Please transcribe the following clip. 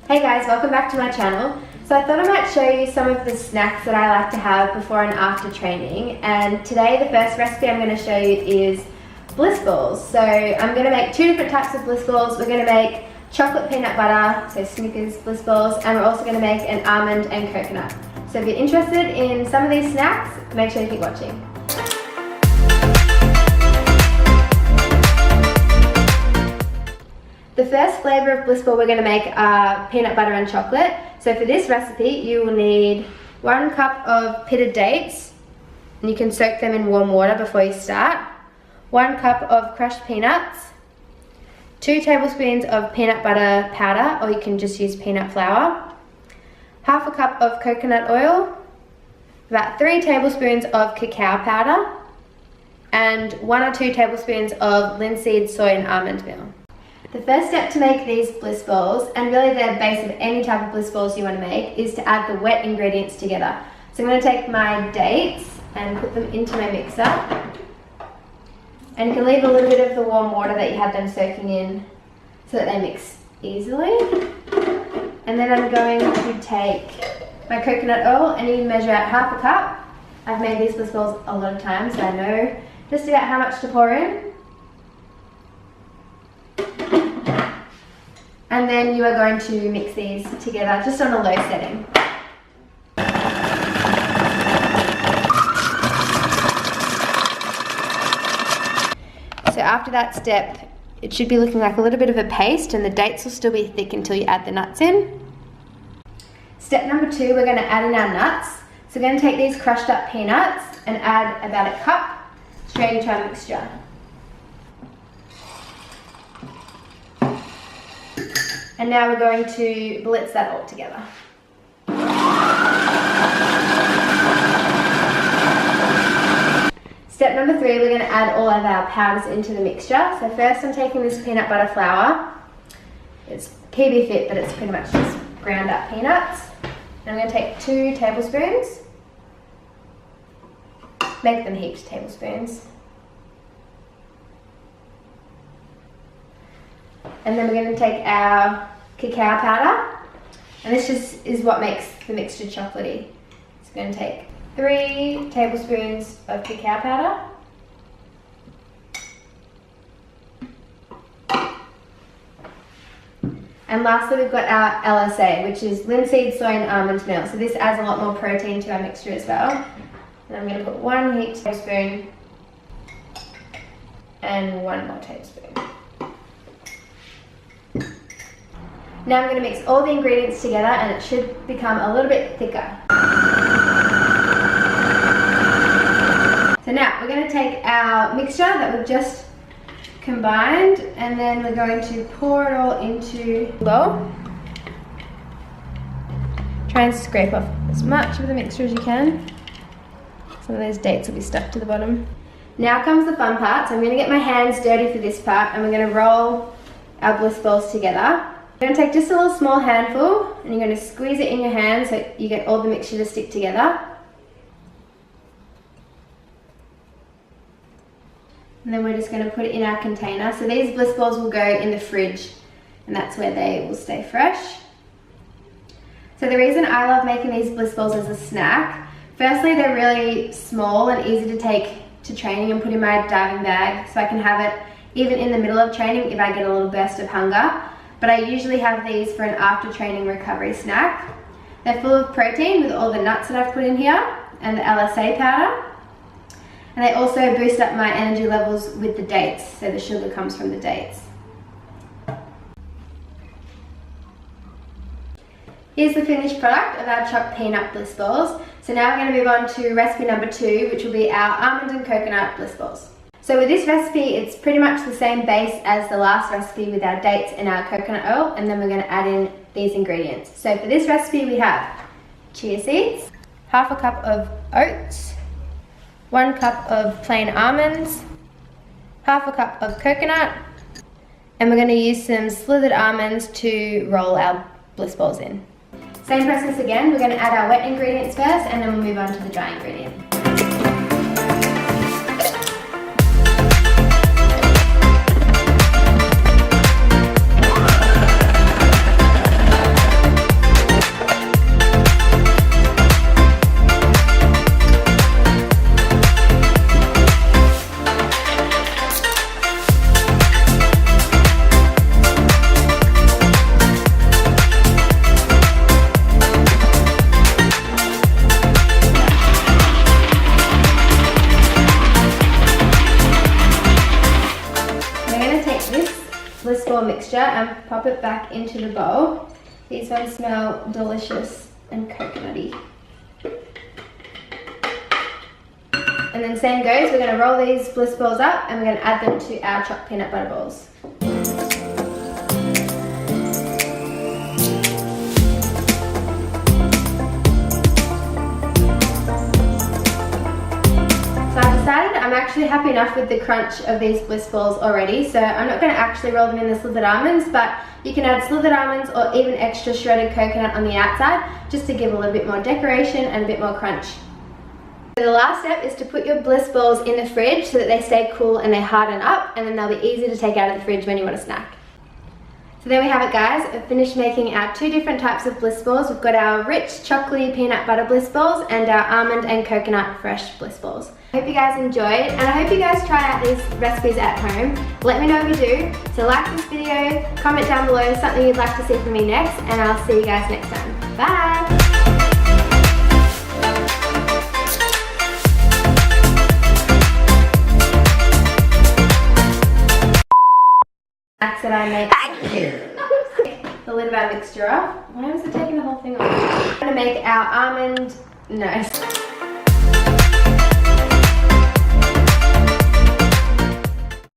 Hey guys, welcome back to my channel. So I thought I might show you some of the snacks that I like to have before and after training. And today the first recipe I'm going to show you is Bliss balls. So I'm going to make two different types of Bliss balls. We're going to make chocolate peanut butter, so Snickers Bliss balls, and we're also going to make an almond and coconut. So if you're interested in some of these snacks, make sure you keep watching. The first flavour of Bliss ball we're going to make are peanut butter and chocolate. So for this recipe you will need 1 cup of pitted dates, and you can soak them in warm water before you start. 1 cup of crushed peanuts, 2 tablespoons of peanut butter powder, or you can just use peanut flour, half a cup of coconut oil, about 3 tablespoons of cacao powder, and 1 or 2 tablespoons of linseed, soy and almond meal. The first step to make these Bliss balls, and really the base of any type of Bliss balls you want to make, is to add the wet ingredients together. So I'm going to take my dates and put them into my mixer. And you can leave a little bit of the warm water that you had them soaking in so that they mix easily. And then I'm going to take my coconut oil, and you measure out half a cup. I've made these Bliss balls a lot of times, so I know just about how much to pour in. And then you are going to mix these together just on a low setting. So after that step, it should be looking like a little bit of a paste, and the dates will still be thick until you add the nuts in. Step number 2, we're going to add in our nuts. So we're going to take these crushed up peanuts and add about a cup straight into our mixture. And now we're going to blitz that all together. Step number 3, we're going to add all of our powders into the mixture. So first I'm taking this peanut butter flour. It's PB Fit, but it's pretty much just ground up peanuts. And I'm going to take 2 tablespoons. Make them heaped tablespoons. And then we're going to take our cacao powder, and this just is what makes the mixture chocolatey. So we're going to take 3 tablespoons of cacao powder, and lastly we've got our LSA, which is linseed, soy and almond meal. So this adds a lot more protein to our mixture as well. And I'm going to put 1 heaped tablespoon and 1 more tablespoon. Now I'm going to mix all the ingredients together, and it should become a little bit thicker. So now we're going to take our mixture that we've just combined, and then we're going to pour it all into a bowl. Try and scrape off as much of the mixture as you can. Some of those dates will be stuck to the bottom. Now comes the fun part. So I'm going to get my hands dirty for this part, and we're going to roll our Bliss balls together. You're going to take just a little small handful, and you're going to squeeze it in your hand so you get all the mixture to stick together. And then we're just going to put it in our container. So these Bliss balls will go in the fridge, and that's where they will stay fresh. So the reason I love making these Bliss balls as a snack, firstly they're really small and easy to take to training and put in my diving bag, so I can have it even in the middle of training if I get a little burst of hunger. But I usually have these for an after training recovery snack. They're full of protein with all the nuts that I've put in here and the LSA powder. And they also boost up my energy levels with the dates, so the sugar comes from the dates. Here's the finished product of our CHOC peanut Bliss balls. So now we're going to move on to recipe number 2, which will be our almond and coconut Bliss balls. So with this recipe, it's pretty much the same base as the last recipe with our dates and our coconut oil, and then we're going to add in these ingredients. So for this recipe we have chia seeds, half a cup of oats, 1 cup of plain almonds, half a cup of coconut, and we're going to use some slithered almonds to roll our Bliss balls in. Same process again, we're going to add our wet ingredients first, and then we'll move on to the dry ingredient. mixture and pop it back into the bowl. These ones smell delicious and coconutty. And then same goes, we're going to roll these Bliss balls up and we're going to add them to our chopped peanut butter balls. I'm actually happy enough with the crunch of these Bliss balls already, so I'm not going to actually roll them in the slivered almonds, but you can add slivered almonds or even extra shredded coconut on the outside just to give a little bit more decoration and a bit more crunch. So the last step is to put your Bliss balls in the fridge so that they stay cool and they harden up, and then they'll be easy to take out of the fridge when you want a snack. So there we have it, guys. I've finished making our two different types of Bliss balls. We've got our rich chocolatey peanut butter Bliss balls and our almond and coconut fresh Bliss balls. I hope you guys enjoyed, and I hope you guys try out these recipes at home. Let me know if you do. So like this video, comment down below something you'd like to see from me next, and I'll see you guys next time. Bye! That I make the lid of our mixture off. Why was it taking the whole thing off? I'm gonna make our almond, no.